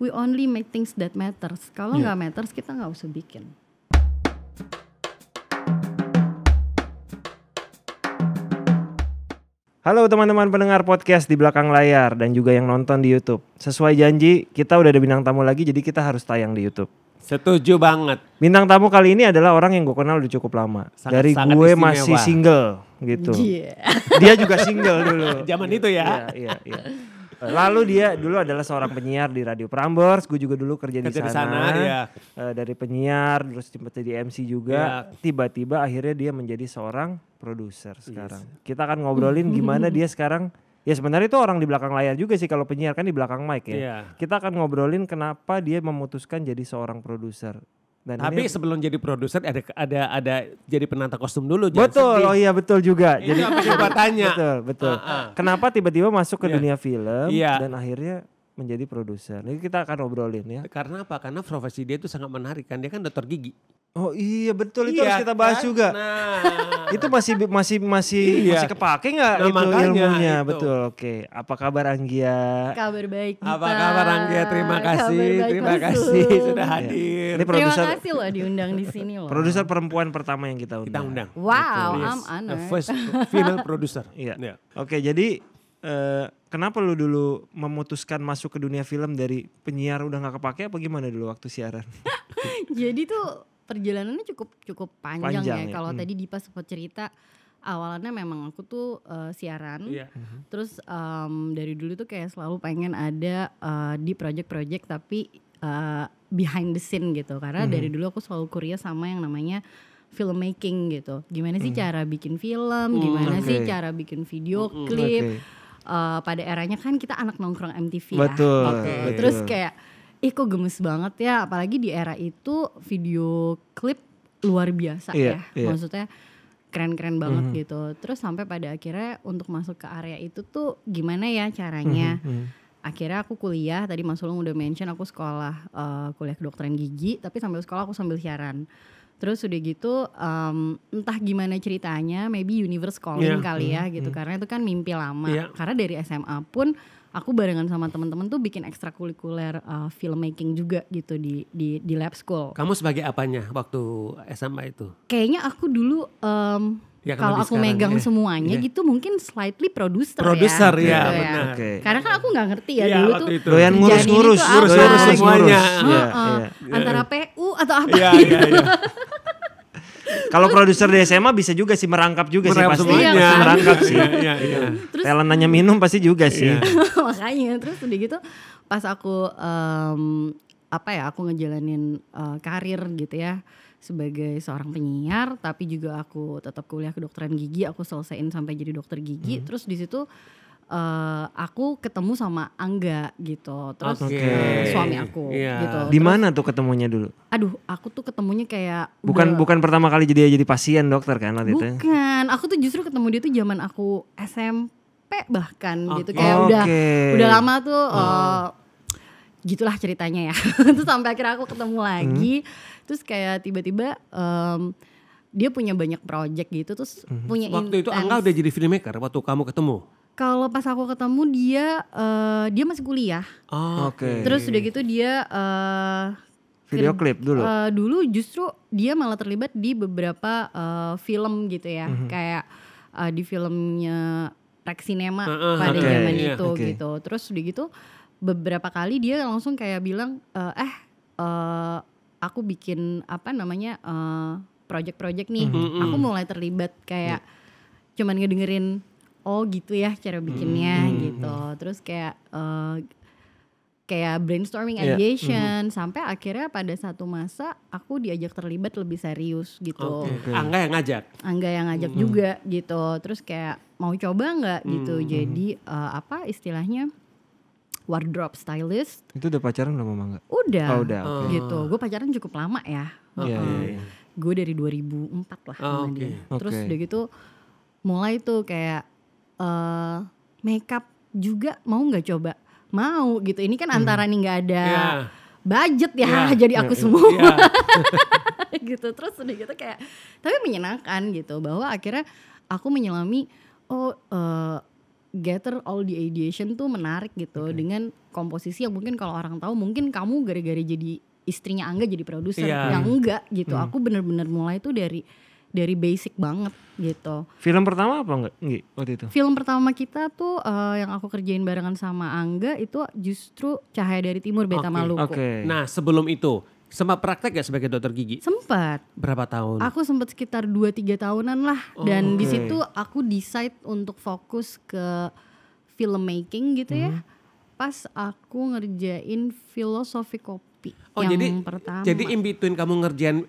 we only make things that matters. Kalau nggak matters kita nggak usah bikin. Halo teman-teman pendengar podcast di belakang layar dan juga yang nonton di YouTube. Sesuai janji, kita udah ada bintang tamu lagi, jadi kita harus tayang di YouTube. Setuju banget. Bintang tamu kali ini adalah orang yang gue kenal udah cukup lama. Dari gue istimewa. masih single gitu. Yeah. Dia juga single dulu. Zaman itu ya. Iya. Lalu dia dulu adalah seorang penyiar di Radio Prambors. Gue juga dulu kerja di sana. Ya. Dari penyiar, terus sempat jadi MC juga. Tiba-tiba akhirnya dia menjadi seorang produser sekarang. Kita akan ngobrolin gimana dia sekarang. Ya sebenarnya itu orang di belakang layar juga sih, kalau penyiar kan di belakang mic ya. Iya. Kita akan ngobrolin kenapa dia memutuskan jadi seorang produser. Dan Tapi sebelum jadi produser ada jadi penata kostum dulu. Betul, oh iya betul juga. Jadi apa coba tanya? Betul. Kenapa tiba-tiba masuk ke Iya. dunia film Iya. dan akhirnya menjadi produser. Ini kita akan ngobrolin ya. Karena apa? Karena profesi dia itu sangat menarik kan. Dia kan dokter gigi. Oh iya betul, itu harus kita bahas kan? juga. Nah. Itu masih kepake nggak Nah, itu makanya ilmunya? itu. Betul, oke. Apa kabar Anggia? Kabar baik Gita. Apa kabar Anggia? Terima kasih sudah hadir. Ini Terima produser kasih loh diundang di sini loh. produser perempuan pertama yang kita undang. Kita undang. Wow, Yes. I'm honored. The first female producer. Iya. Oke, jadi kenapa lu dulu memutuskan masuk ke dunia film dari penyiar udah nggak kepake apa gimana dulu waktu siaran? Jadi tuh perjalanannya cukup panjang Panjang ya. ya. Kalau tadi Dipa sempat cerita awalnya memang aku tuh siaran. Iya. Terus dari dulu tuh kayak selalu pengen ada di project-project tapi behind the scene gitu. Karena dari dulu aku selalu curious sama yang namanya filmmaking gitu. Gimana sih cara bikin film, gimana sih cara bikin video klip. Pada eranya kan kita anak nongkrong MTV ya. Betul. Terus kayak kok gemes banget ya, apalagi di era itu video klip luar biasa ya. Maksudnya keren-keren banget gitu. Terus sampai pada akhirnya untuk masuk ke area itu tuh gimana ya caranya. Akhirnya aku kuliah, tadi Mas Sulung udah mention aku sekolah kuliah kedokteran gigi, tapi sambil sekolah aku sambil siaran. Terus udah gitu entah gimana ceritanya, maybe universe calling kali ya gitu. Karena itu kan mimpi lama. Karena dari SMA pun aku barengan sama teman-teman tuh bikin ekstrakurikuler filmmaking juga gitu di lab school. Kamu sebagai apanya waktu SMA itu? Kayaknya aku dulu kalau aku megang semuanya gitu mungkin slightly producer ya. Produser ya, gitu benar. Okay. Karena kan aku nggak ngerti ya dulu tuh. Doyan ngurus-ngurus semuanya. Antara PU atau apa. Iya. Kalau produser di SMA bisa juga sih merangkap juga sih pasti. Semuanya. Merangkap sih. Iya. Terus Talent nanya minum pasti juga sih. makanya terus udah gitu pas aku aku ngejalanin karir gitu ya sebagai seorang penyiar, tapi juga aku tetap kuliah kedokteran gigi, aku selesaiin sampai jadi dokter gigi. Terus di situ aku ketemu sama Angga gitu, terus suami aku gitu. Di mana tuh ketemunya dulu? Aduh, aku tuh ketemunya kayak bukan pertama kali jadi pasien dokter kan waktu itu? Bukan, aku tuh justru ketemu dia tuh zaman aku SMP bahkan gitu, kayak udah lama tuh. Gitulah ceritanya ya. Terus sampai akhirnya aku ketemu lagi, terus kayak tiba-tiba dia punya banyak project gitu, terus punya Waktu itu Angga udah jadi filmmaker waktu kamu ketemu? Kalau pas aku ketemu dia masih kuliah. Terus udah gitu dia video klip dulu. Dulu justru dia malah terlibat di beberapa film gitu ya, kayak di filmnya Rex Cinema pada zaman itu gitu. Terus udah gitu beberapa kali dia langsung kayak bilang aku bikin project-project nih. Aku mulai terlibat kayak cuman ngedengerin gitu ya cara bikinnya gitu. Terus kayak brainstorming ideation sampai akhirnya pada satu masa aku diajak terlibat lebih serius gitu. Angga yang ngajak juga gitu. Terus kayak mau coba nggak gitu. Jadi istilahnya wardrobe stylist. Itu udah pacaran udah Mama nggak? Udah. Okay. Gitu. Gue pacaran cukup lama ya. Gue dari 2004 lah sama dia. Terus udah gitu mulai tuh kayak makeup juga mau nggak coba? Mau gitu. Ini kan antara nih nggak ada budget ya, jadi aku semua. Gitu. Terus udah gitu kayak tapi menyenangkan gitu bahwa akhirnya aku menyelami gather all the ideation tuh menarik gitu dengan komposisi yang mungkin kalau orang tahu mungkin kamu gara-gara jadi istrinya Angga jadi produser, yang enggak gitu. Aku bener-bener mulai tuh dari basic banget gitu. Film pertama apa enggak waktu itu? Film pertama kita tuh yang aku kerjain barengan sama Angga itu justru Cahaya dari Timur Beta Maluku. Nah sebelum itu sempat praktek gak sebagai dokter gigi? Sempat. Berapa tahun? Aku sempat sekitar 2-3 tahunan lah. Dan di situ aku decide untuk fokus ke filmmaking gitu ya. Pas aku ngerjain filosofi kopi yang pertama. Jadi in between kamu ngerjain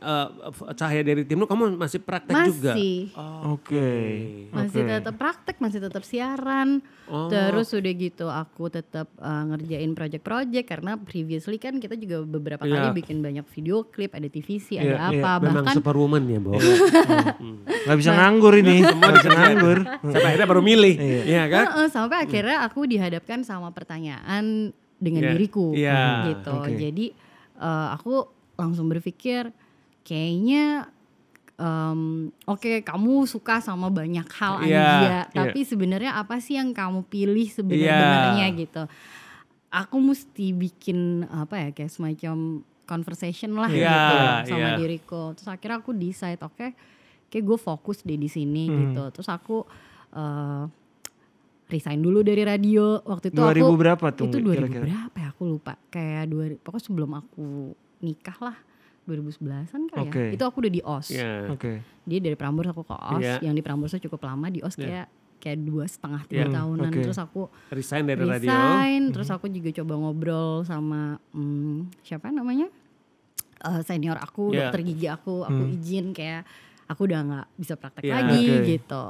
Cahaya dari Timur, kamu masih praktek juga? Masih. Masih tetap praktek, masih tetap siaran. Terus udah gitu aku tetap ngerjain project-project karena previously kan kita juga beberapa kali bikin banyak video klip, ada TVC, ada apa. Memang Bahkan superwoman ya, Bo. Gak bisa nganggur ini. Semua bisa nganggur. Sampai akhirnya baru milih. Iya kan? Sampai akhirnya aku dihadapkan sama pertanyaan dengan diriku gitu. Jadi aku langsung berpikir kayaknya kamu suka sama banyak hal Anggia, tapi sebenarnya apa sih yang kamu pilih sebenarnya gitu. Aku mesti bikin kayak semacam conversation lah gitu sama diriku. Terus akhirnya aku decide kayak gue fokus deh di sini gitu. Terus aku resign dulu dari radio waktu itu. 2000 berapa tuh? Itu 2000 kira-kira berapa ya aku lupa. Kayak pokoknya sebelum aku nikah lah, 2011an kali ya. Itu aku udah di OS. Dia dari Prambors aku ke OS. Yang di Prambors cukup lama, di OS kayak 2,5-3 tahunan. Terus aku resign dari radio. Terus aku juga coba ngobrol sama siapa namanya senior aku, dokter gigi aku izin kayak aku udah nggak bisa praktek lagi gitu.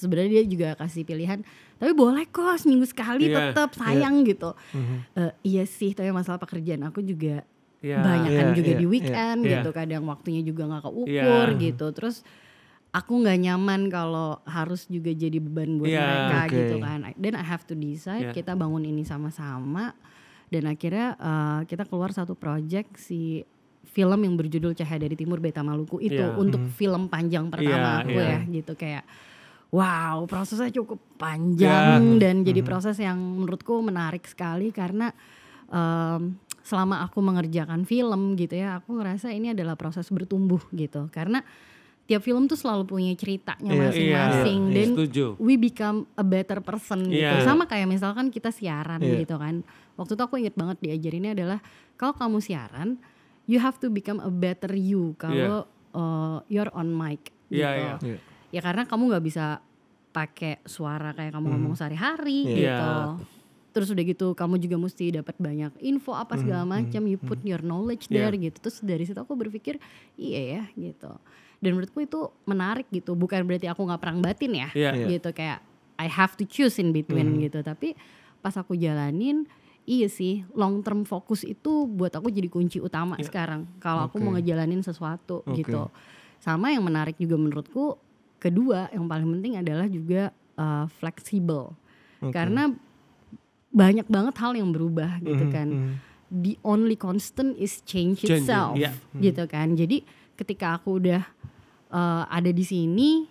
Sebenarnya dia juga kasih pilihan, tapi boleh kok seminggu sekali tetap sayang gitu. Iya sih, tapi masalah pekerjaan aku juga banyak kan juga di weekend gitu. Kadang waktunya juga nggak keukur gitu. Terus aku nggak nyaman kalau harus juga jadi beban buat mereka gitu kan. Dan I have to decide kita bangun ini sama-sama. Dan akhirnya kita keluar satu project film yang berjudul Cahaya dari Timur Beta Maluku itu untuk film panjang pertama aku ya gitu. Kayak wow, prosesnya cukup panjang dan jadi proses yang menurutku menarik sekali karena selama aku mengerjakan film gitu ya, aku ngerasa ini adalah proses bertumbuh gitu. Karena tiap film tuh selalu punya ceritanya masing-masing dan we become a better person gitu. Sama kayak misalkan kita siaran gitu kan. Waktu itu aku inget banget diajarinnya adalah kalau kamu siaran, you have to become a better you kalau you're on mic gitu. Ya karena kamu nggak bisa pakai suara kayak kamu ngomong sehari-hari gitu. Terus udah gitu kamu juga mesti dapat banyak info apa segala macam. You put your knowledge there gitu. Terus dari situ aku berpikir iya ya gitu. Dan menurutku itu menarik gitu. Bukan berarti aku nggak perang batin ya gitu. Kayak I have to choose in between gitu. Tapi pas aku jalanin, iya sih, long term fokus itu buat aku jadi kunci utama sekarang. Kalau aku mau ngejalanin sesuatu gitu. Sama yang menarik juga menurutku, kedua yang paling penting adalah juga fleksibel. Karena banyak banget hal yang berubah gitu kan. The only constant is change itself gitu kan. Jadi ketika aku udah ada di sini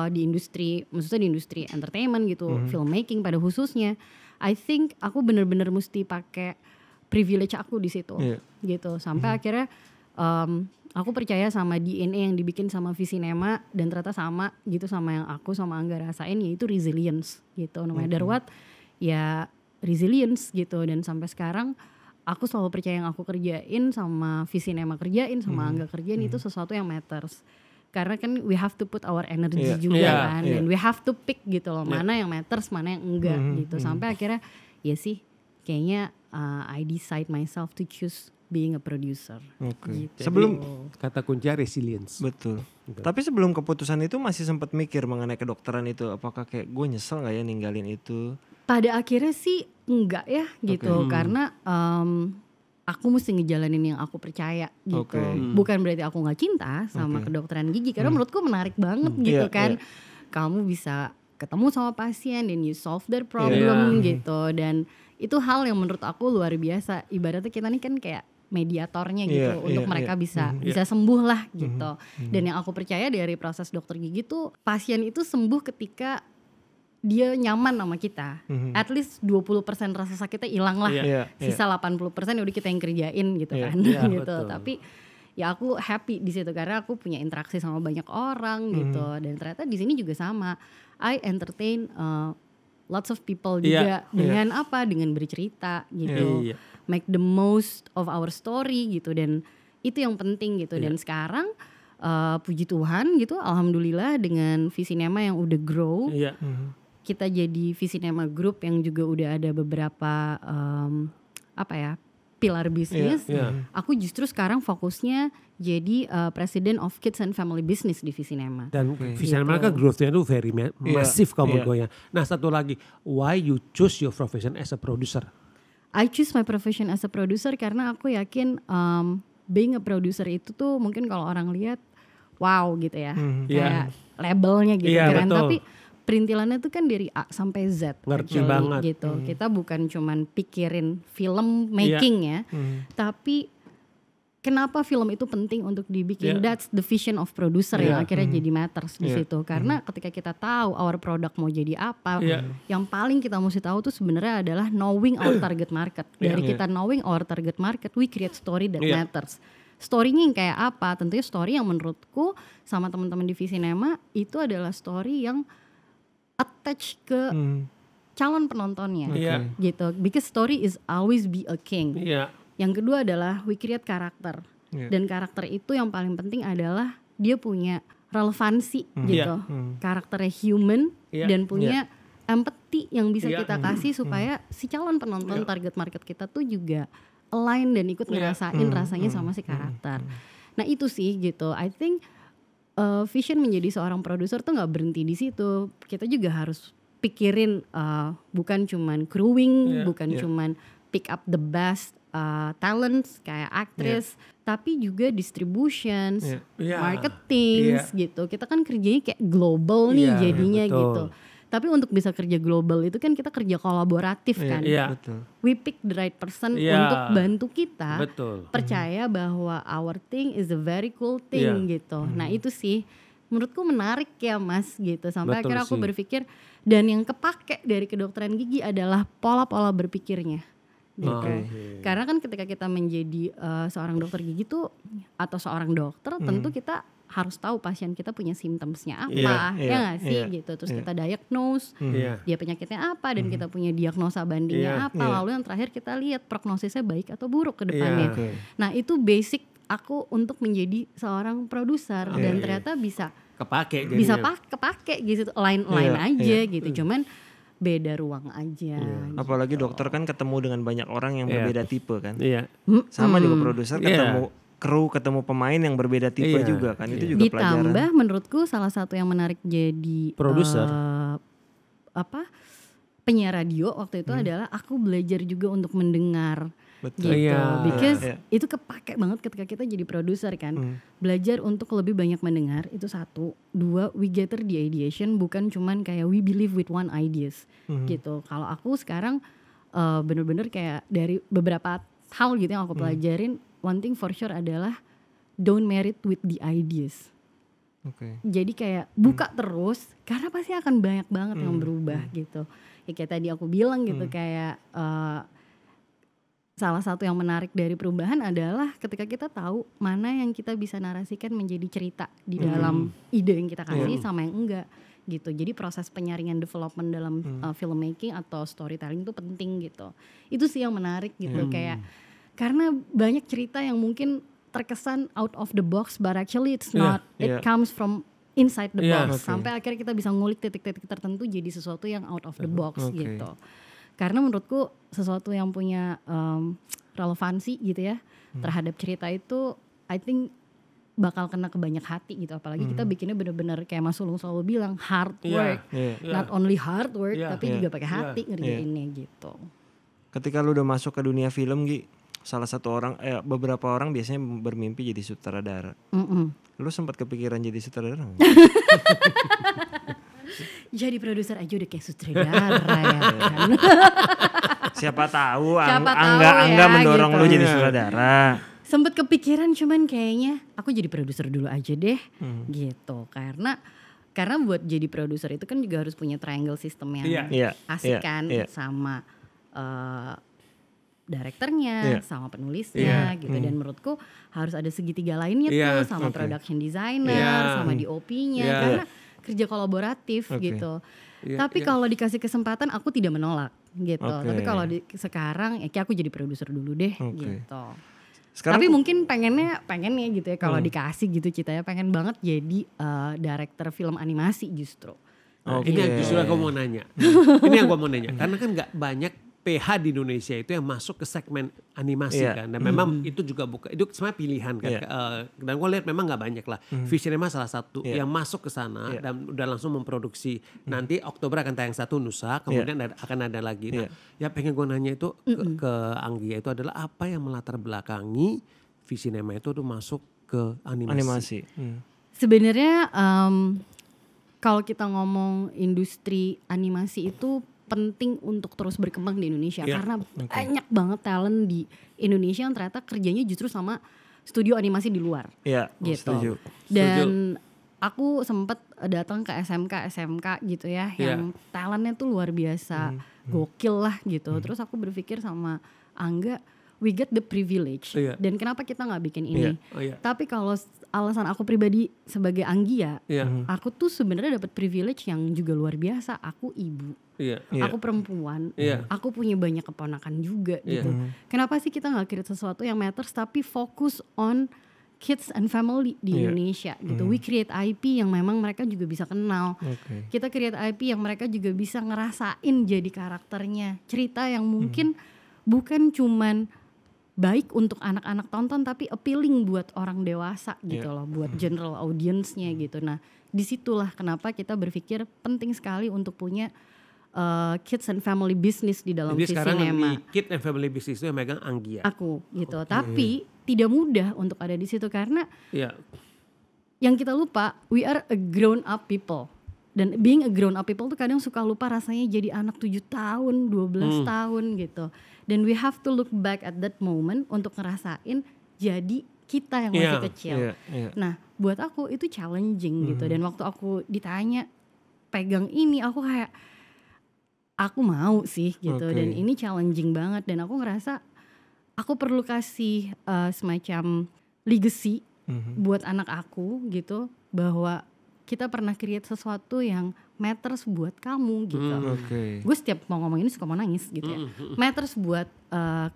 di industri, maksudnya di industri entertainment gitu, filmmaking pada khususnya, I think aku bener-bener mesti pakai privilege aku di situ, gitu. Sampai akhirnya aku percaya sama DNA yang dibikin sama Visinema dan ternyata sama gitu sama yang aku sama Angga rasain, yaitu resilience gitu. No matter what, ya resilience gitu. Dan sampai sekarang aku selalu percaya yang aku kerjain sama Visinema kerjain sama Angga kerjain itu sesuatu yang matters. Karena kan we have to put our energy juga kan. Dan we have to pick gitu loh. Mana yang matters, mana yang enggak gitu. Sampai akhirnya ya sih kayaknya I decide myself to choose being a producer. Gitu. Sebelum kata kuncinya resilience. Betul. Tapi sebelum keputusan itu masih sempat mikir mengenai kedokteran itu. Apakah kayak gue nyesel gak ya ninggalin itu? Pada akhirnya sih enggak ya gitu. Karena aku mesti ngejalanin yang aku percaya gitu. Bukan berarti aku gak cinta sama kedokteran gigi. Karena menurutku menarik banget gitu kan. Kamu bisa ketemu sama pasien dan you solve their problem gitu. Dan itu hal yang menurut aku luar biasa. Ibaratnya kita nih kan kayak mediatornya gitu untuk mereka bisa sembuh lah gitu. Dan yang aku percaya dari proses dokter gigi tuh pasien itu sembuh ketika dia nyaman sama kita, at least 20% rasa sakitnya hilang lah, sisa 80% udah kita yang kerjain gitu kan, gitu. Betul. Tapi ya aku happy di situ karena aku punya interaksi sama banyak orang gitu, dan ternyata di sini juga sama, I entertain lots of people juga dengan apa, dengan bercerita gitu, make the most of our story gitu, dan itu yang penting gitu. Dan sekarang puji Tuhan gitu, alhamdulillah dengan Visinema yang udah grow. Kita jadi Visinema Group yang juga udah ada beberapa pilar bisnis. Aku justru sekarang fokusnya jadi President of Kids and Family Business di Visinema. Dan Visinema kan growth-nya itu very massive kalau menurut gue ya. Nah satu lagi, why you choose your profession as a producer? I choose my profession as a producer karena aku yakin being a producer itu tuh mungkin kalau orang lihat wow gitu ya, kayak labelnya gitu kan, tapi perintilannya tuh kan dari A sampai Z. Ngerti banget gitu. Kita bukan cuman pikirin film making ya, tapi kenapa film itu penting untuk dibikin. That's the vision of producer yang akhirnya jadi matters di situ. Karena ketika kita tahu our product mau jadi apa, yang paling kita mesti tahu tuh sebenarnya adalah knowing our target market. Dari kita knowing our target market, we create story that matters. Story-nya yang kayak apa? Tentunya story yang menurutku sama teman-teman di Visinema itu adalah story yang attach ke calon penontonnya, gitu. Because story is always be a king. Yang kedua adalah we create karakter, dan karakter itu yang paling penting adalah dia punya relevansi gitu. Karakternya human dan punya empathy yang bisa kita kasih supaya si calon penonton target market kita tuh juga align dan ikut ngerasain rasanya sama si karakter. Nah itu sih gitu. I think vision menjadi seorang produser tuh nggak berhenti di situ. Kita juga harus pikirin bukan cuman crewing, bukan cuman pick up the best talents kayak aktris, tapi juga distributions, marketing gitu. Kita kan kerjanya kayak global nih jadinya gitu. Tapi untuk bisa kerja global itu kan kita kerja kolaboratif kan. We pick the right person untuk bantu kita percaya bahwa our thing is a very cool thing gitu. Nah itu sih menurutku menarik ya Mas gitu. Sampai akhirnya aku berpikir, dan yang kepake dari kedokteran gigi adalah pola-pola berpikirnya gitu. Karena kan ketika kita menjadi seorang dokter gigi tuh atau seorang dokter, tentu kita harus tahu pasien kita punya symptomsnya apa, ya nggak sih gitu. Terus kita diagnose dia penyakitnya apa, dan kita punya diagnosa bandingnya apa. Lalu yang terakhir kita lihat prognosisnya baik atau buruk ke depannya. Nah itu basic aku untuk menjadi seorang produser, dan ternyata bisa kepake gitu, line aja gitu. Cuman beda ruang aja. Gitu. Apalagi dokter kan ketemu dengan banyak orang yang berbeda tipe kan. Sama juga produser ketemu kru, ketemu pemain yang berbeda tipe juga kan. Itu juga pelajaran. Ditambah menurutku salah satu yang menarik jadi produser penyiar radio waktu itu adalah aku belajar juga untuk mendengar. Gitu. Because itu kepake banget ketika kita jadi produser kan. Belajar untuk lebih banyak mendengar itu satu. Dua, we gather the ideation, bukan cuman kayak we believe with one ideas gitu. Kalau aku sekarang bener-bener kayak dari beberapa hal gitu yang aku pelajarin, one thing for sure adalah don't married with the ideas. Jadi kayak buka terus, karena pasti akan banyak banget yang berubah gitu. Ya kayak tadi aku bilang gitu, kayak salah satu yang menarik dari perubahan adalah ketika kita tahu mana yang kita bisa narasikan menjadi cerita di dalam ide yang kita kasih sama yang enggak gitu. Jadi proses penyaringan development dalam filmmaking atau storytelling itu penting gitu. Itu sih yang menarik gitu, kayak karena banyak cerita yang mungkin terkesan out of the box, but actually it's not. It comes from inside the box. Sampai akhirnya kita bisa ngulik titik-titik tertentu jadi sesuatu yang out of the box gitu. Karena menurutku sesuatu yang punya relevansi gitu ya terhadap cerita itu, I think bakal kena ke banyak hati gitu. Apalagi kita bikinnya bener-bener kayak Mas Sulung selalu bilang hard work, not only hard work tapi juga pakai hati ngerjainnya gitu. Ketika lu udah masuk ke dunia film Gi, salah satu orang, beberapa orang biasanya bermimpi jadi sutradara. Lu sempat kepikiran jadi sutradara nggak? Jadi produser aja udah kayak sutradara ya kan. Siapa tahu Angga mendorong gitu. Lu jadi sutradara. Sempet kepikiran, cuman kayaknya aku jadi produser dulu aja deh gitu. Karena Karena buat jadi produser itu kan juga harus punya triangle system yang asik kan, sama direkturnya, sama penulisnya gitu. Dan menurutku harus ada segitiga lainnya tuh, sama production designer, sama DOP-nya, karena kerja kolaboratif gitu. Tapi kalau dikasih kesempatan aku tidak menolak gitu. Tapi kalau sekarang ya kayak aku jadi produser dulu deh gitu. Sekarang tapi mungkin pengennya gitu ya kalau dikasih gitu citanya pengen banget jadi director film animasi justru. Ini yang justru aku mau nanya. Ini yang gue mau nanya karena kan nggak banyak PH di Indonesia itu yang masuk ke segmen animasi kan, dan memang itu juga itu sebenarnya pilihan kan. Dan gue lihat memang nggak banyak lah. Visinema salah satu yang masuk ke sana dan udah langsung memproduksi. Nanti Oktober akan tayang satu Nusa, kemudian akan ada lagi. Nah, ya pengen gue nanya itu ke Anggia itu adalah apa yang melatar belakangi Visinema itu tuh masuk ke animasi. Sebenarnya kalau kita ngomong industri animasi itu penting untuk terus berkembang di Indonesia karena banyak banget talent di Indonesia yang ternyata kerjanya justru sama studio animasi di luar. Gitu. Setuju. Dan aku sempat datang ke SMK gitu ya yang talentnya tuh luar biasa, gokil lah gitu. Terus aku berpikir sama Angga, we get the privilege. Dan kenapa kita nggak bikin ini? Tapi kalau alasan aku pribadi sebagai Anggia, aku tuh sebenarnya dapat privilege yang juga luar biasa. Aku ibu, aku perempuan, aku punya banyak keponakan juga gitu. Kenapa sih kita nggak create sesuatu yang matters tapi fokus on kids and family di Indonesia gitu. We create IP yang memang mereka juga bisa kenal. Kita create IP yang mereka juga bisa ngerasain jadi karakternya. Cerita yang mungkin bukan cuman baik untuk anak-anak tonton tapi appealing buat orang dewasa gitu loh, buat general audience-nya gitu. Nah, disitulah kenapa kita berpikir penting sekali untuk punya kids and family business di dalam Visinema. Jadi sekarang di kids and family business itu yang megang Anggia. Aku gitu. Tapi tidak mudah untuk ada di situ karena yang kita lupa, we are a grown up people. Dan being a grown up people tuh kadang suka lupa rasanya jadi anak 7 tahun, 12 tahun gitu. Dan we have to look back at that moment untuk ngerasain jadi kita yang masih kecil. Nah, buat aku itu challenging gitu. Dan waktu aku ditanya pegang ini, aku kayak aku mau sih gitu. Dan ini challenging banget. Dan aku ngerasa aku perlu kasih semacam legacy buat anak aku gitu, bahwa kita pernah create sesuatu yang matters buat kamu gitu. Gue setiap mau ngomong ini suka mau nangis gitu ya. Matters buat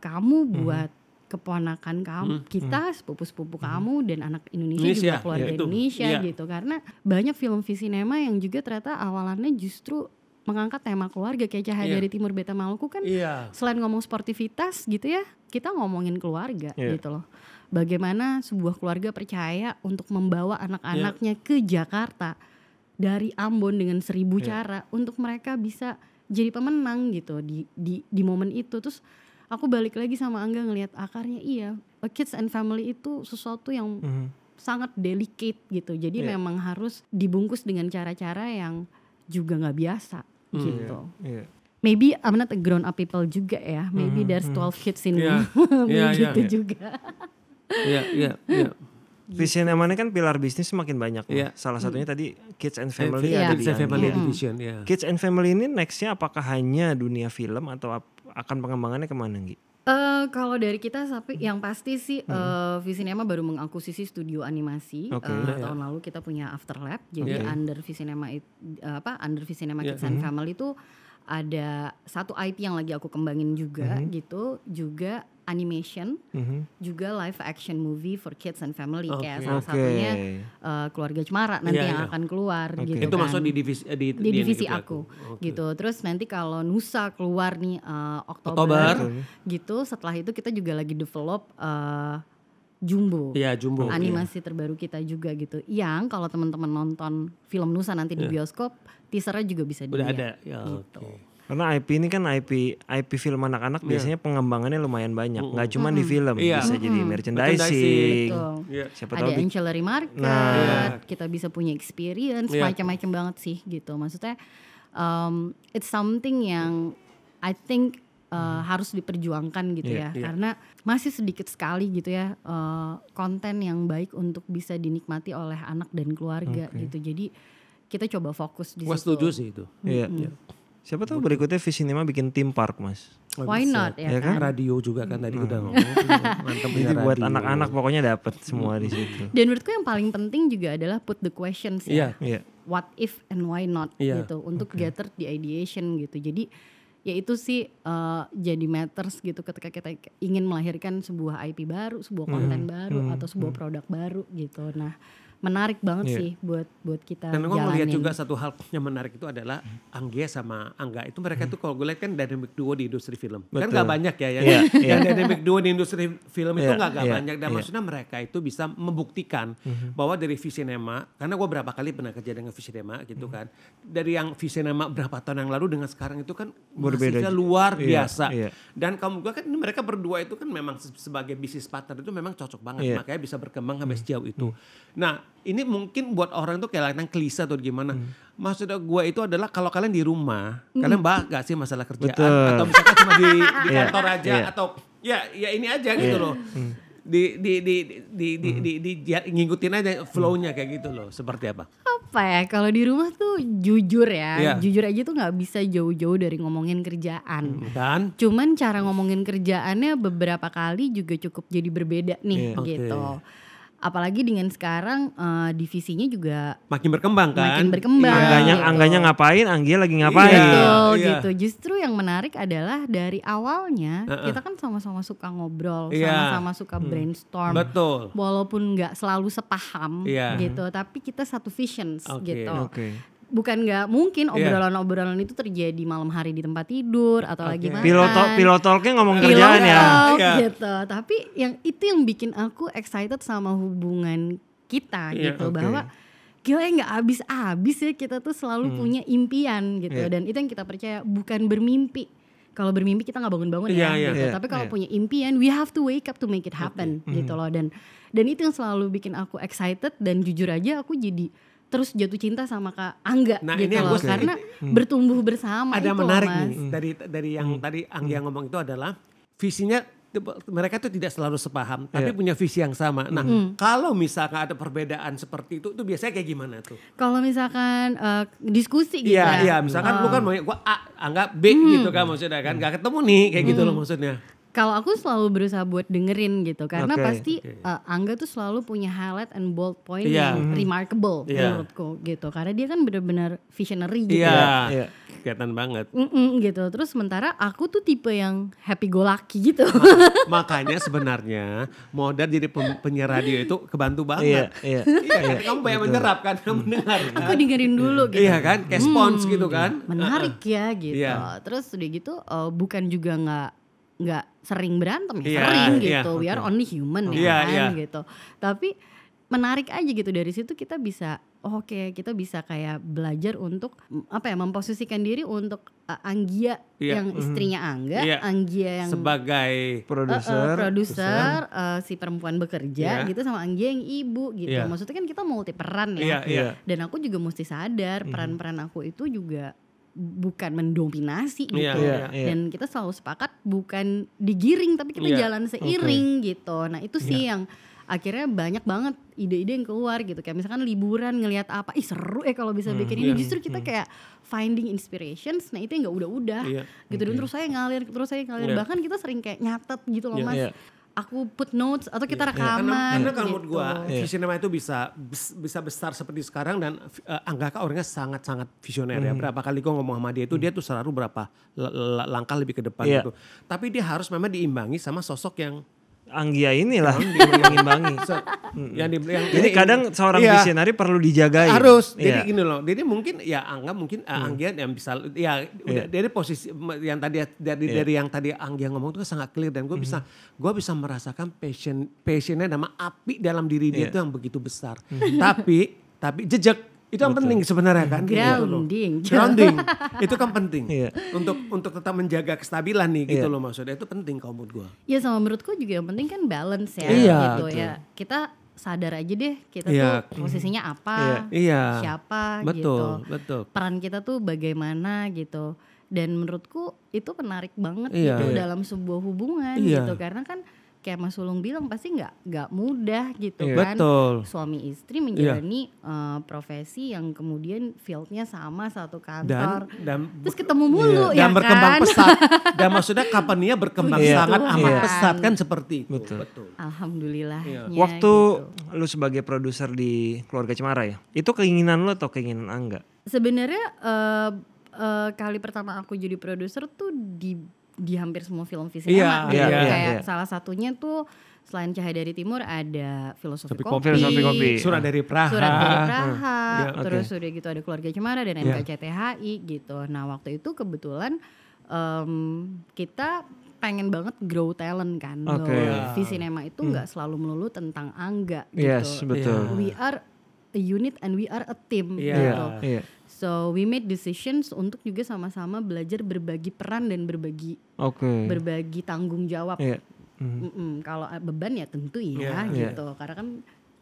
kamu, buat keponakan kamu, kita, sepupu-sepupu kamu dan anak Indonesia juga keluarga Indonesia gitu. Karena banyak film Visinema yang juga ternyata awalannya justru mengangkat tema keluarga kayak Cahaya dari Timur Beta Maluku kan. Selain ngomong sportivitas gitu ya, kita ngomongin keluarga gitu loh. Bagaimana sebuah keluarga percaya untuk membawa anak-anaknya ke Jakarta dari Ambon dengan 1000 cara untuk mereka bisa jadi pemenang gitu di momen itu. Terus aku balik lagi sama Angga ngelihat akarnya, kids and family itu sesuatu yang sangat delicate gitu. Jadi memang harus dibungkus dengan cara-cara yang juga nggak biasa gitu. Maybe I'm not a grown up people juga ya. Maybe there's 12 kids in me. Gitu juga. Visinema ini kan pilar bisnis semakin banyak. Salah satunya tadi Kids and Family ada di Family Division. Kids and Family ini nextnya apakah hanya dunia film atau akan pengembangannya kemana Nggi? Kalau dari kita yang pasti sih Visinema baru mengakuisisi studio animasi. Tahun lalu kita punya Afterlab. Jadi under Visinema under Visinema Kids and Family itu ada satu IP yang lagi aku kembangin juga gitu, juga animation, juga live action movie for kids and family kayak salah satunya Keluarga Cemara nanti yang akan keluar gitu. Itu kan masuk di divisi aku gitu. Terus nanti kalau Nusa keluar nih Oktober gitu, setelah itu kita juga lagi develop Jumbo. Animasi terbaru kita juga gitu. Yang kalau teman-teman nonton film Nusa nanti di bioskop, teasernya juga bisa dilihat. Udah ada. Gitu. Karena IP ini kan IP film anak-anak biasanya pengembangannya lumayan banyak. Nggak cuma di film, bisa jadi merchandising. Siapa ada ancillary market, kita bisa punya experience, macam-macam banget sih gitu. Maksudnya it's something yang I think harus diperjuangkan gitu karena masih sedikit sekali gitu ya konten yang baik untuk bisa dinikmati oleh anak dan keluarga gitu. Jadi kita coba fokus di situ. Gua setuju sih itu. Iya. Siapa tahu berikutnya Visinema bikin theme park, Mas. Why not ya kan? Radio juga kan tadi udah ngomong. Mantap. Jadi buat anak-anak pokoknya dapat semua di situ. Dan menurutku yang paling penting juga adalah put the questions ya. Iya. What if and why not gitu untuk gather the ideation gitu. Jadi ya itu sih jadi matters gitu ketika kita ingin melahirkan sebuah IP baru, sebuah konten baru atau sebuah produk baru gitu. Nah, menarik banget sih buat kita dan gue jalanin. ngeliat juga satu hal yang menarik itu adalah Anggia sama Angga itu mereka tuh kalau gue lihat kan dynamic duo di industri film. Kan gak banyak ya yang dynamic duo di industri film itu gak banyak dan maksudnya mereka itu bisa membuktikan bahwa dari Visinema, karena gue berapa kali pernah kerja dengan Visinema gitu kan, dari yang Visinema berapa tahun yang lalu dengan sekarang itu kan masifnya luar biasa. Dan kamu gue kan mereka berdua itu kan memang sebagai bisnis partner itu memang cocok banget, makanya bisa berkembang sampai sejauh itu. Nah ini mungkin buat orang tuh kayak klise atau gimana. Maksudnya gue itu adalah kalau kalian di rumah, kalian bahas gak sih masalah kerjaan? Atau misalkan cuma di kantor aja atau ya ini aja gitu loh. Ngikutin aja flow-nya kayak gitu loh. Seperti apa? Apa ya, kalau di rumah tuh jujur ya, jujur aja tuh gak bisa jauh-jauh dari ngomongin kerjaan. Dan? Cuman cara ngomongin kerjaannya beberapa kali juga cukup jadi berbeda nih gitu. Apalagi dengan sekarang divisinya juga makin berkembang kan. Makin berkembang. Angganya ngapain, Anggia lagi ngapain. Betul gitu. Justru yang menarik adalah dari awalnya kita kan sama-sama suka ngobrol, sama-sama suka brainstorm. Betul. Walaupun nggak selalu sepaham gitu, tapi kita satu visions gitu. Bukan nggak mungkin obrolan-obrolan itu terjadi malam hari di tempat tidur atau lagi makan. Pilot talknya ngomong kerjaan ya. Gitu. Tapi yang itu yang bikin aku excited sama hubungan kita gitu bahwa gila nggak habis-habis ya, kita tuh selalu punya impian gitu dan itu yang kita percaya, bukan bermimpi. Kalau bermimpi kita nggak bangun-bangun gitu. Tapi kalau punya impian, we have to wake up to make it happen gitu loh. Dan itu yang selalu bikin aku excited dan jujur aja aku jadi terus jatuh cinta sama Kak Angga gitu loh, karena bertumbuh bersama. Ada itu menarik Mas. nih dari yang tadi Angga ngomong itu adalah visinya mereka tuh tidak selalu sepaham tapi punya visi yang sama. Nah kalau misalkan ada perbedaan seperti itu biasanya kayak gimana tuh? Kalau misalkan diskusi gitu Iya misalkan lu kan mau gua A, Angga B gitu kan maksudnya kan gak ketemu nih kayak gitu loh maksudnya. Kalau aku selalu berusaha buat dengerin gitu karena pasti Angga tuh selalu punya highlight and bold point yang remarkable menurutku gitu, karena dia kan benar-benar visionary gitu. Kelihatan banget. Gitu. Terus sementara aku tuh tipe yang happy go lucky gitu. Makanya sebenarnya modal jadi penyiar radio itu kebantu banget. Kan kamu banyak menyerap kan, mendengar. Aku dengerin dulu gitu. Iya kan, kayak spons gitu kan. Menarik ya gitu. Terus udah gitu bukan juga nggak sering berantem sering gitu. We are only human kan gitu. Tapi menarik aja gitu, dari situ kita bisa kita bisa kayak belajar untuk memposisikan diri untuk Anggia yang istrinya Angga, Anggia yang sebagai produser, si perempuan bekerja gitu, sama Anggia yang ibu gitu. Maksudnya kan kita multi peran ya. Dan aku juga mesti sadar peran-peran aku itu juga bukan mendominasi gitu. Dan kita selalu sepakat bukan digiring tapi kita jalan seiring gitu. Nah itu sih yang akhirnya banyak banget ide-ide yang keluar gitu. Kayak misalkan liburan ngelihat apa, seru kalau bisa bikin ini. Justru kita kayak finding inspirations. Nah itu yang gak udah-udah gitu. Dan terus saya ngalir. Bahkan kita sering kayak nyatet gitu loh Mas. Aku put notes atau kita rekaman. Karena kalau menurut gitu. gue Visinema itu bisa besar seperti sekarang, dan Angga orangnya sangat-sangat visioner ya. Berapa kali gue ngomong sama dia itu dia tuh selalu berapa langkah lebih ke depan gitu. Tapi dia harus memang diimbangi sama sosok yang Anggia inilah mengimbangi. Jadi kadang seorang visionari perlu dijagai. Harus. Jadi gini loh. Jadi mungkin Anggia yang bisa udah dari posisi yang tadi dari yang tadi Anggia ngomong itu sangat clear, dan gue bisa merasakan passionnya sama api dalam diri dia itu yang begitu besar. Tapi jejak itu yang penting sebenarnya kan. Grounding. Itu kan penting. Untuk tetap menjaga kestabilan nih gitu loh, maksudnya itu penting kalau menurut gue. Ya sama menurutku juga yang penting kan balance ya gitu ya. Kita sadar aja deh kita tuh posisinya apa, siapa gitu. Peran kita tuh bagaimana gitu. Dan menurutku itu menarik banget gitu dalam sebuah hubungan gitu, karena kan kayak Mas Sulung bilang pasti nggak mudah gitu kan. Betul. Suami istri menjalani profesi yang kemudian fieldnya sama satu kantor. Dan terus ketemu mulu ya dan berkembang kan. pesat. Dan maksudnya company-nya berkembang sangat amat pesat kan seperti itu. Betul. Alhamdulillahnya. Waktu gitu. lu sebagai produser di Keluarga Cemara ya, itu keinginan lu atau keinginan Angga? Sebenarnya kali pertama aku jadi produser tuh di hampir semua film Visinema. Kayak salah satunya tuh selain Cahaya dari Timur ada Filosofi Kopi, Surat dari Praha, terus udah gitu ada Keluarga Cemara dan NKCTHI gitu. Nah waktu itu kebetulan kita pengen banget grow talent kan, bahwa Visinema itu nggak selalu melulu tentang Angga gitu. Yes, betul. We are a unit and we are a team gitu. So we made decisions untuk juga sama-sama belajar berbagi peran dan berbagi tanggung jawab. Kalau beban ya tentu gitu, karena kan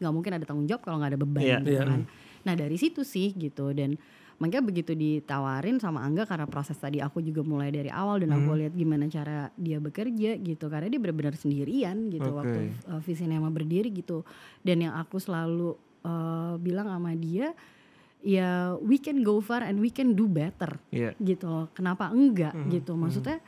nggak mungkin ada tanggung jawab kalau nggak ada beban gitu kan. Nah dari situ sih gitu, dan makanya begitu ditawarin sama Angga karena proses tadi aku juga mulai dari awal dan aku lihat gimana cara dia bekerja gitu, karena dia benar-benar sendirian gitu waktu Visinema berdiri gitu. Dan yang aku selalu bilang sama dia, ya we can go far and we can do better gitu loh. Kenapa enggak gitu, maksudnya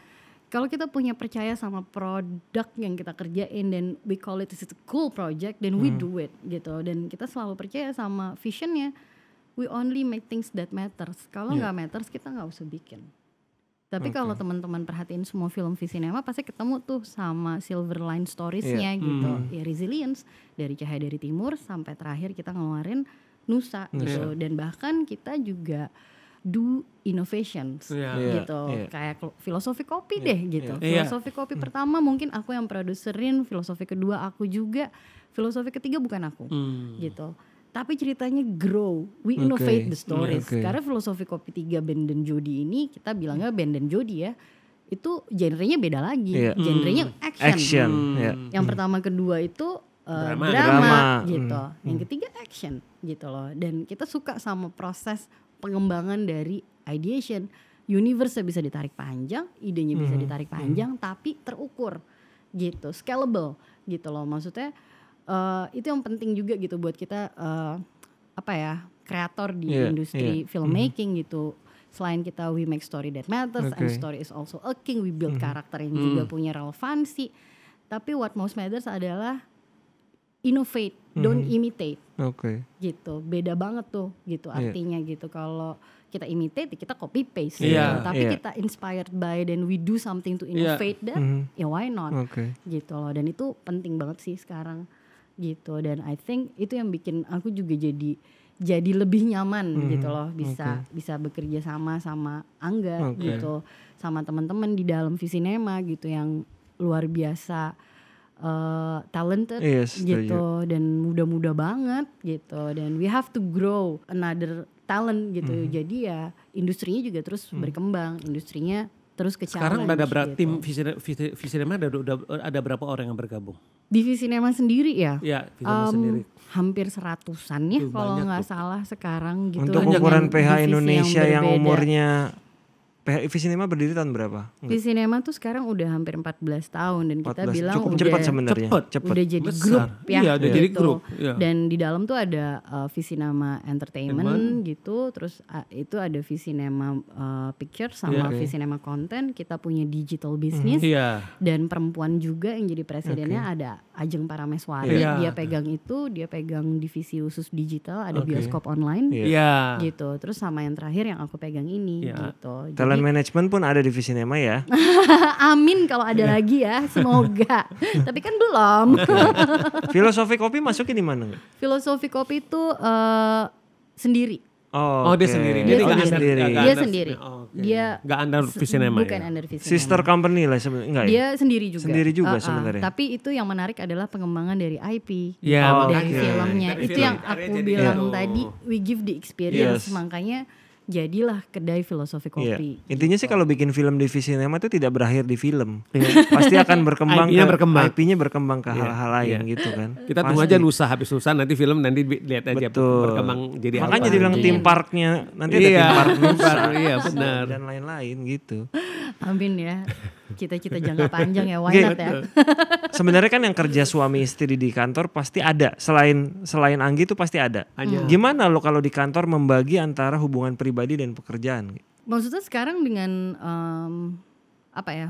kalau kita punya percaya sama produk yang kita kerjain dan we call it a cool project, then we do it gitu. Dan kita selalu percaya sama visionnya, we only make things that matters. Kalau nggak matters kita nggak usah bikin. Tapi kalau teman-teman perhatiin semua film Visinema pasti ketemu tuh sama silver line storiesnya gitu. Ya resilience dari Cahaya dari Timur sampai terakhir kita ngeluarin Nusa gitu. Dan bahkan kita juga do innovations gitu. Kayak Filosofi Kopi deh gitu. Filosofi Kopi pertama mungkin aku yang produserin, Filosofi kedua aku juga, Filosofi ketiga bukan aku gitu. Tapi ceritanya grow, we innovate the stories. Karena Filosofi Kopi 3 Ben dan Jody ini kita bilangnya Ben dan Jody ya, itu genrenya beda lagi. Genrenya action. Yang pertama kedua itu drama gitu. Yang ketiga action gitu loh. Dan kita suka sama proses pengembangan dari ideation. Universe bisa ditarik panjang, idenya bisa ditarik panjang, tapi terukur gitu, scalable gitu loh. Maksudnya itu yang penting juga gitu buat kita kreator di industri filmmaking gitu. Selain kita we make story that matters and story is also a king, we build karakter yang juga punya relevansi. Tapi what most matters adalah innovate, don't imitate. Gitu. Beda banget tuh gitu artinya gitu. Kalau kita imitate kita copy paste gitu. Tapi kita inspired by then we do something to innovate ya why not gitu loh. Dan itu penting banget sih sekarang gitu. Dan I think itu yang bikin aku juga jadi lebih nyaman gitu loh, bisa bekerja sama Angga gitu, sama teman-teman di dalam Visinema gitu yang luar biasa talented gitu dan muda-muda banget gitu. Dan we have to grow another talent gitu. Jadi ya industrinya juga terus berkembang, industrinya terus ke challenge. Sekarang ada berapa gitu. tim Visinema ada berapa orang yang bergabung? Di Visinema sendiri ya? Iya, Visinema sendiri. Hampir 100-an ya kalau nggak salah sekarang gitu. Untuk ukuran PH Indonesia yang umurnya, PH Visinema berdiri tahun berapa? Visinema tuh sekarang udah hampir 14 tahun dan kita bilang cukup udah cepat sebenarnya. Udah jadi grup ya. Iya, udah jadi grup. Dan di dalam tuh ada Visinema Entertainment gitu, terus itu ada Visinema Picture sama Visinema Content. Kita punya digital business dan perempuan juga yang jadi presidennya ada Ajeng Parameswari. Dia pegang itu, dia pegang divisi khusus digital, ada bioskop online gitu. Terus sama yang terakhir yang aku pegang ini gitu. Talent management pun ada di Visinema ya. Amin kalau ada lagi ya, semoga. Tapi kan belum. Filosofi Kopi masuknya di mana? Filosofi Kopi itu sendiri. Dia sendiri. Dia sendiri. Dia nggak under Visinema. Bukan under Visinema. Sister company lah sebenarnya. Enggak ya? Dia sendiri juga. Sendiri juga sebenarnya. Tapi itu yang menarik adalah pengembangan dari IP dari filmnya. Itu yang aku bilang tadi, we give the experience. Makanya jadilah kedai Filosofi Kopi. Intinya sih kalau bikin film di Visinema itu tidak berakhir di film. Pasti akan berkembang. IP-nya berkembang ke hal-hal lain gitu kan. Kita tunggu aja lusa, habis lusa nanti film nanti lihat aja berkembang jadi apa. Makanya dibilang tim parknya nanti ada tim park Nusa. Iya benar. Dan lain-lain gitu. Amin ya. cita-cita jangka panjang ya, why not ya. Sebenarnya kan yang kerja suami istri di kantor pasti ada, selain Anggi itu pasti ada. Gimana lo kalau di kantor membagi antara hubungan pribadi dan pekerjaan? Maksudnya sekarang dengan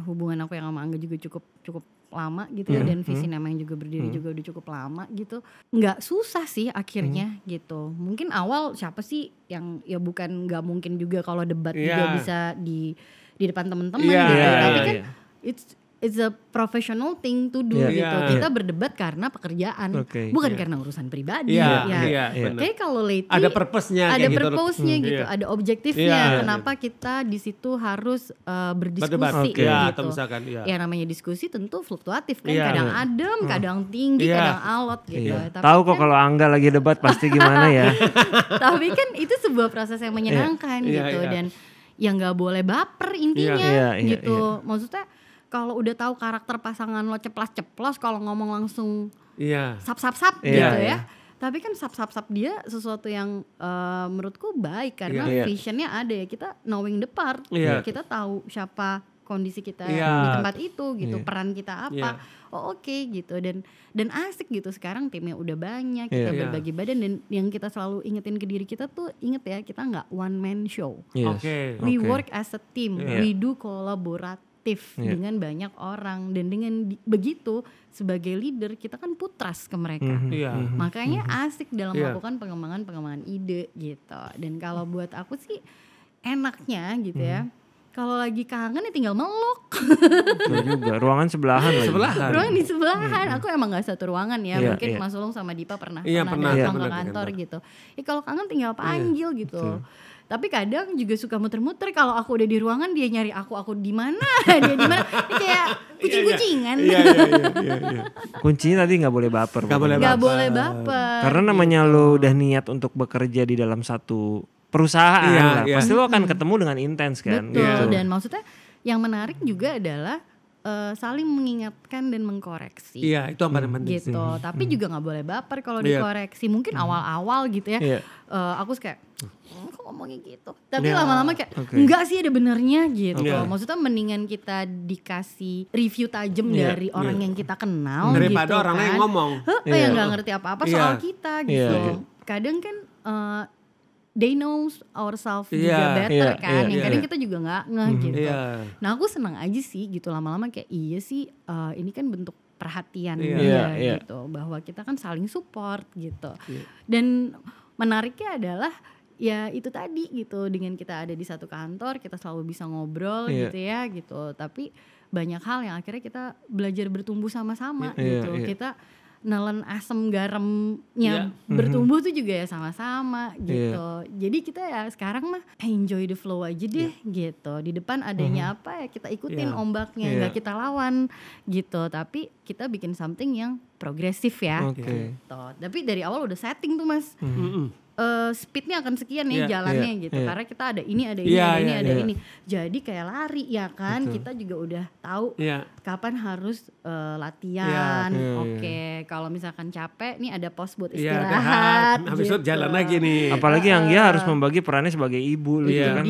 hubungan aku yang sama Angga juga cukup lama gitu ya, dan visi nama yang juga berdiri juga udah cukup lama gitu. Nggak susah sih akhirnya gitu. Mungkin awal siapa sih yang ya bukan nggak mungkin juga kalau debat juga bisa di depan teman-teman gitu. Tapi kan it's a professional thing to do gitu. Kita berdebat karena pekerjaan, bukan karena urusan pribadi. Kayak kalau lately ada purpose-nya, gitu, ada objektifnya. Kenapa kita di situ harus berdiskusi gitu. Atau misalkan, ya namanya diskusi tentu fluktuatif kan, kadang adem, kadang tinggi, kadang alot gitu. Tahu kok kalau Angga lagi debat pasti gimana ya. Tapi kan itu sebuah proses yang menyenangkan gitu, dan yang nggak boleh baper intinya gitu. Maksudnya kalau udah tahu karakter pasangan lo ceplas-ceplos, kalau ngomong langsung sap-sap-sap gitu ya. Tapi kan sap-sap-sap dia sesuatu yang menurutku baik karena visionnya ada ya. Kita knowing the part, kita tahu siapa kondisi kita di tempat itu gitu, peran kita apa. Oke gitu, dan asik gitu. Sekarang timnya udah banyak, kita berbagi badan, dan yang kita selalu ingetin ke diri kita tuh, inget ya, kita nggak one man show. We work as a team, we do collaborate dengan banyak orang, dan dengan begitu sebagai leader kita kan putras ke mereka. Makanya asik dalam melakukan pengembangan ide gitu. Dan kalau buat aku sih enaknya gitu ya, kalau lagi kangen ya tinggal meluk. Betul juga, ruangan sebelahan lagi. Ruangan di sebelahan. Aku emang gak satu ruangan ya. Mungkin Mas Ulung sama Dipa pernah datang ke kantor gitu. Kalau kangen tinggal panggil gitu. Tapi kadang juga suka muter-muter, kalau aku udah di ruangan dia nyari aku di mana, dia di mana. Ini kayak kucing-kucingan. Kuncinya tadi nggak boleh baper. Nggak boleh baper. Karena namanya lo udah niat untuk bekerja di dalam satu perusahaan lah, pasti lo akan ketemu dengan intens kan. Betul. Dan maksudnya yang menarik juga adalah saling mengingatkan dan mengkoreksi. Itu yang paling penting gitu. Tapi juga nggak boleh baper kalau dikoreksi. Mungkin awal-awal gitu ya. Aku kayak kok ngomongnya gitu. Tapi lama-lama kayak enggak sih, ada benernya gitu. Maksudnya mendingan kita dikasih review tajam dari orang yang kita kenal daripada gitu, orang kan. yang ngomong Yang nggak ngerti apa-apa soal kita gitu. Kadang kan they know ourselves juga better kan, yang kadang kita juga nggak ngeh gitu. Nah aku senang aja sih gitu, lama-lama kayak iya sih, ini kan bentuk perhatian gitu, bahwa kita kan saling support gitu. Dan menariknya adalah ya itu tadi gitu, dengan kita ada di satu kantor kita selalu bisa ngobrol gitu ya gitu. Tapi banyak hal yang akhirnya kita belajar bertumbuh sama-sama gitu. Kita nelen asam garamnya bertumbuh tuh juga ya sama-sama gitu. Jadi kita ya sekarang mah enjoy the flow aja deh gitu. Di depan adanya apa ya kita ikutin ombaknya, nggak kita lawan gitu. Tapi kita bikin something yang progresif ya gitu. Tapi dari awal udah setting tuh Mas. Speednya akan sekian ya jalannya gitu, karena kita ada ini, ada ini. Jadi kayak lari ya kan, kita juga udah tahu kapan harus latihan. Kalau misalkan capek nih ada pos buat istirahat. Habis itu jalan lagi nih. Apalagi yang dia harus membagi perannya sebagai ibu gitu kan.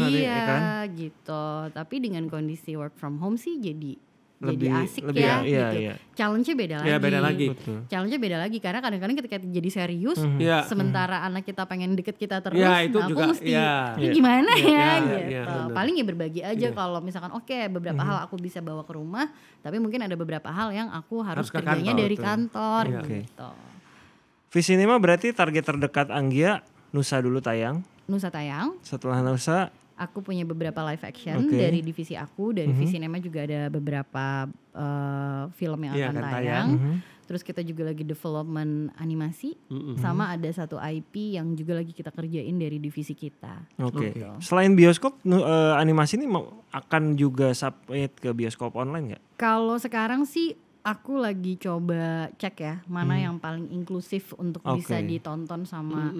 Gitu. Tapi dengan kondisi work from home sih jadi asik ya gitu. Challenge-nya beda lagi. Challenge-nya beda lagi karena kadang-kadang ketika jadi serius, sementara anak kita pengen deket kita terus, itu aku juga, mesti ini gimana gitu. Paling ya berbagi aja kalau misalkan beberapa hal aku bisa bawa ke rumah, tapi mungkin ada beberapa hal yang aku harus kerjanya dari kantor gitu. Visinema berarti target terdekat Anggia Nusa dulu tayang. Nusa tayang. Setelah Nusa aku punya beberapa live action dari divisi aku, dari Visinema juga ada beberapa film yang akan tayang. Terus kita juga lagi development animasi, sama ada satu IP yang juga lagi kita kerjain dari divisi kita. Gitu. Selain bioskop, animasi ini akan juga submit ke bioskop online nggak? Kalau sekarang sih aku lagi coba cek ya mana yang paling inklusif untuk bisa ditonton sama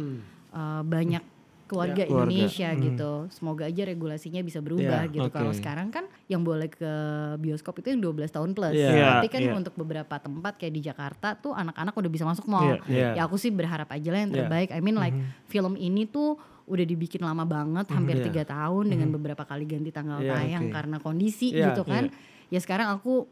banyak keluarga Indonesia gitu. Semoga aja regulasinya bisa berubah gitu. Kalau sekarang kan yang boleh ke bioskop itu yang 12 tahun plus. Tapi kan untuk beberapa tempat kayak di Jakarta tuh anak-anak udah bisa masuk mall. Ya aku sih berharap aja lah yang terbaik. I mean like film ini tuh udah dibikin lama banget, hampir 3 tahun dengan beberapa kali ganti tanggal tayang karena kondisi gitu kan. ya sekarang aku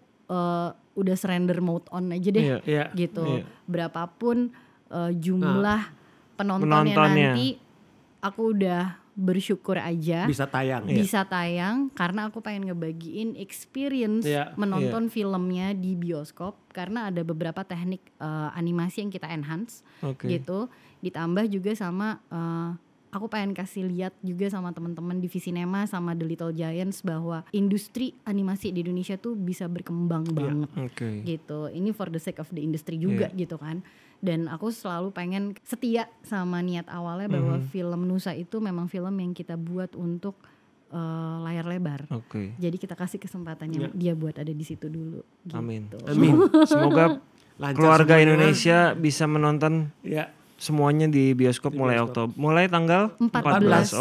udah surrender mode on aja deh gitu. Berapapun jumlah penontonnya nanti, aku udah bersyukur aja bisa tayang karena aku pengen ngebagiin experience menonton filmnya di bioskop, karena ada beberapa teknik animasi yang kita enhance gitu, ditambah juga sama aku pengen kasih lihat juga sama teman-teman di Visinema sama The Little Giants bahwa industri animasi di Indonesia tuh bisa berkembang banget gitu. Ini for the sake of the industry juga gitu kan. Dan aku selalu pengen setia sama niat awalnya bahwa film Nusa itu memang film yang kita buat untuk layar lebar. Jadi kita kasih kesempatannya dia buat ada di situ dulu. Gitu. Amin. Semoga keluarga Indonesia bisa menonton semuanya di bioskop mulai tanggal 14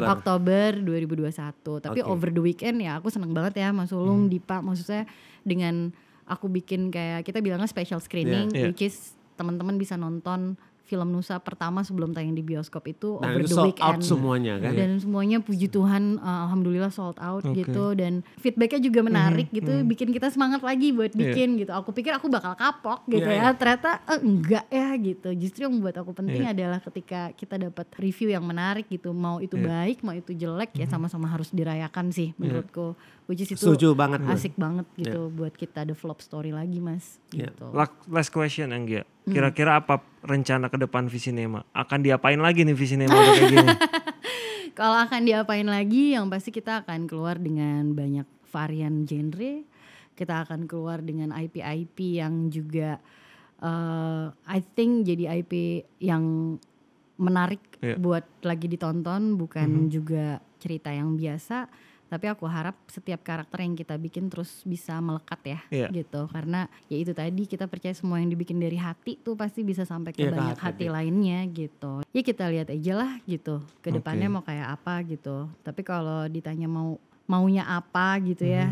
Oktober 2021. Tapi over the weekend ya aku seneng banget ya Mas Ulung, Dipa, maksudnya dengan aku bikin kayak kita bilangnya special screening which is teman-teman bisa nonton film Nusa pertama sebelum tayang di bioskop itu over the weekend. Sold out semuanya kan. Dan semuanya puji Tuhan alhamdulillah sold out gitu, dan feedbacknya juga menarik gitu, bikin kita semangat lagi buat bikin gitu. Aku pikir aku bakal kapok gitu ternyata enggak ya gitu. Justru yang membuat aku penting adalah ketika kita dapat review yang menarik gitu, mau itu baik mau itu jelek ya sama-sama harus dirayakan sih menurutku. Which is itu asik banget gitu buat kita develop story lagi Mas gitu. Last question Anggia, kira-kira apa rencana ke depan Visinema? Akan diapain lagi nih Visinema kayak gini? Kalau akan diapain lagi, yang pasti kita akan keluar dengan banyak varian genre. Kita akan keluar dengan IP-IP yang juga I think jadi IP yang menarik buat lagi ditonton, bukan juga cerita yang biasa. Tapi aku harap setiap karakter yang kita bikin terus bisa melekat ya gitu. Karena ya itu tadi, kita percaya semua yang dibikin dari hati tuh pasti bisa sampai ke banyak hati lainnya gitu. Ya kita lihat aja lah gitu, ke depannya mau kayak apa gitu. Tapi kalau ditanya maunya apa gitu ya,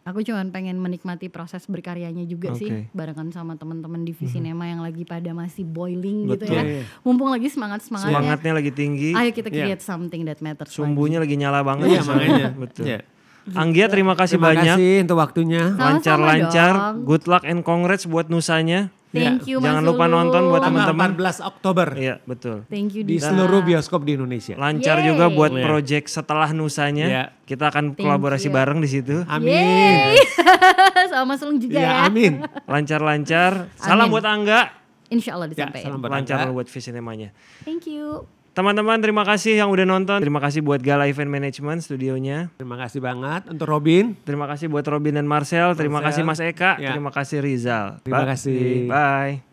aku cuma pengen menikmati proses berkaryanya juga sih, barengan sama teman-teman di Visinema yang lagi pada masih boiling gitu ya. Mumpung lagi semangatnya lagi tinggi. Ayo kita create something that matters. Sumbunya lagi nyala banget. Makanya. Betul. Anggia terima kasih banyak. Terima kasih untuk waktunya. Lancar-lancar. Good luck and congrats buat Nusanya. Thank you Mas Jangan lupa nonton buat teman-teman. 14 Oktober. Iya betul. Thank you di seluruh bioskop di Indonesia. Lancar juga buat project setelah Nusanya. Kita akan kolaborasi bareng di situ. Amin. Sama Mas Ulung juga ya. Amin. Lancar-lancar. Salam buat Angga. Insya Allah disampaikan. Lancar buat Visinemanya. Thank you. Teman-teman terima kasih yang udah nonton. Terima kasih buat Gala Event Management studionya. Terima kasih banget untuk Robin. Terima kasih buat Robin dan Marcel. Terima kasih Mas Eka. Terima kasih Rizal. Terima kasih. Bye.